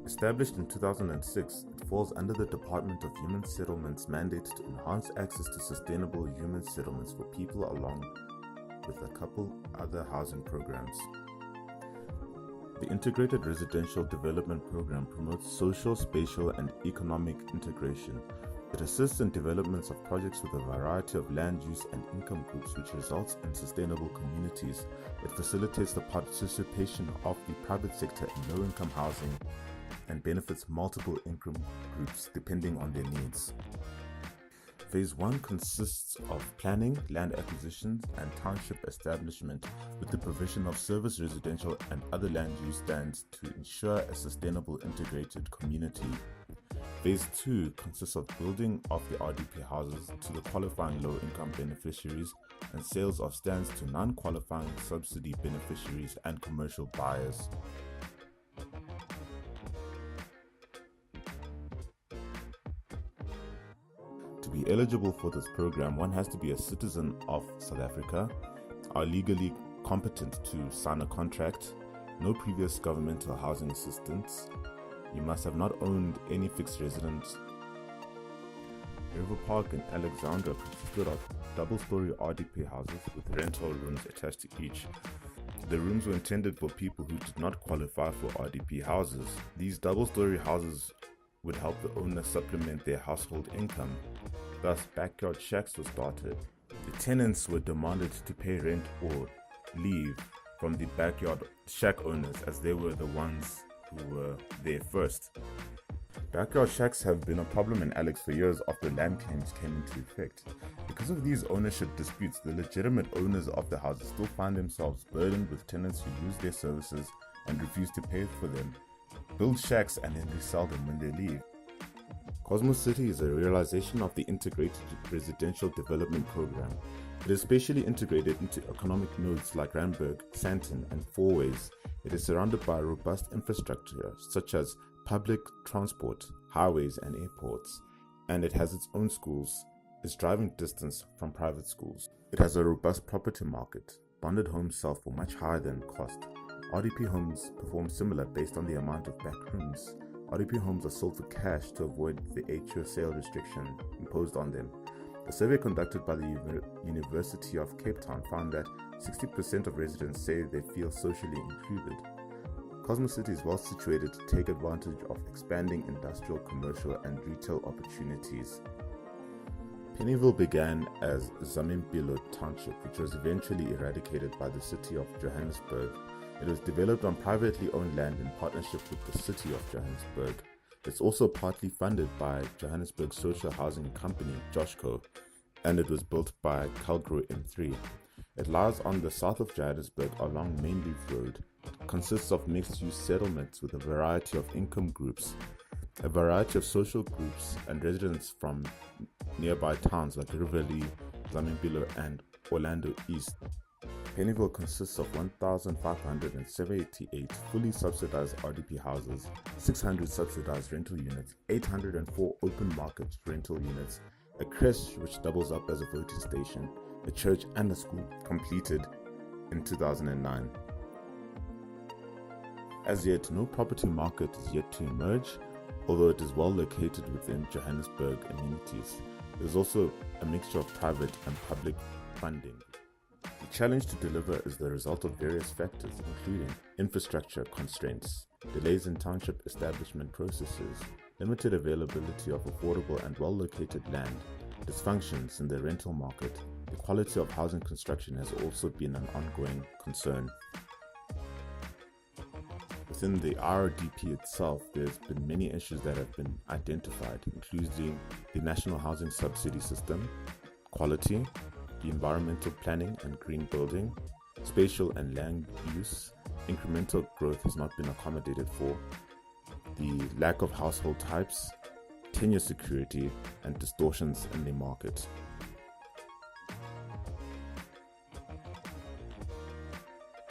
Established in 2006, it falls under the Department of Human Settlements' mandate to enhance access to sustainable human settlements for people along with a couple other housing programs. The Integrated Residential Development Program promotes social, spatial, and economic integration. It assists in developments of projects with a variety of land use and income groups, which results in sustainable communities. It facilitates the participation of the private sector in low-income housing and benefits multiple income groups depending on their needs. Phase 1 consists of planning, land acquisitions, and township establishment with the provision of service, residential, and other land use stands to ensure a sustainable integrated community. Phase 2 consists of building of the RDP houses to the qualifying low-income beneficiaries and sales of stands to non-qualifying subsidy beneficiaries and commercial buyers. To be eligible for this program, one has to be a citizen of South Africa, are legally competent to sign a contract, no previous governmental housing assistance, you must have not owned any fixed residence. River Park in Alexandra consisted of double-story RDP houses with rental rooms attached to each. The rooms were intended for people who did not qualify for RDP houses. These double-story houses would help the owner supplement their household income. Thus, backyard shacks were started. The tenants were demanded to pay rent or leave from the backyard shack owners, as they were the ones who were there first. Backyard shacks have been a problem in Alex for years after land claims came into effect. Because of these ownership disputes, the legitimate owners of the houses still find themselves burdened with tenants who use their services and refuse to pay for them, build shacks, and then resell them when they leave. Cosmos City is a realization of the Integrated Residential Development Program. It is spatially integrated into economic nodes like Randburg, Sandton, and Fourways. It is surrounded by robust infrastructure such as public transport, highways, and airports, and it has its own schools. It's driving distance from private schools. It has a robust property market. Bonded homes sell for much higher than cost. RDP homes perform similar based on the amount of back rooms. RDP homes are sold for cash to avoid the 8-year sale restriction imposed on them. A survey conducted by the University of Cape Town found that 60% of residents say they feel socially included. Cosmos City is well situated to take advantage of expanding industrial, commercial, and retail opportunities. Pennyville began as Zamimpilo Township, which was eventually eradicated by the city of Johannesburg. It was developed on privately owned land in partnership with the city of Johannesburg. It's also partly funded by Johannesburg Social Housing Company, JOSHCO, and it was built by Calgro M3. It lies on the south of Johannesburg along Mainleaf Road. It consists of mixed-use settlements with a variety of income groups, a variety of social groups, and residents from nearby towns like Riverlea, Zamimpilo, and Orlando East. Pennyville consists of 1,578 fully subsidized RDP houses, 600 subsidized rental units, 804 open market rental units, a creche which doubles up as a voting station, a church, and a school, completed in 2009. As yet, no property market is yet to emerge, although it is well located within Johannesburg amenities. There is also a mixture of private and public funding. The challenge to deliver is the result of various factors, including infrastructure constraints, delays in township establishment processes, limited availability of affordable and well-located land, dysfunctions in the rental market. The quality of housing construction has also been an ongoing concern. Within the IRDP itself, there's been many issues that have been identified, including the National Housing Subsidy System, quality, the environmental planning and green building, spatial and land use, incremental growth has not been accommodated for, the lack of household types, tenure security, and distortions in the market.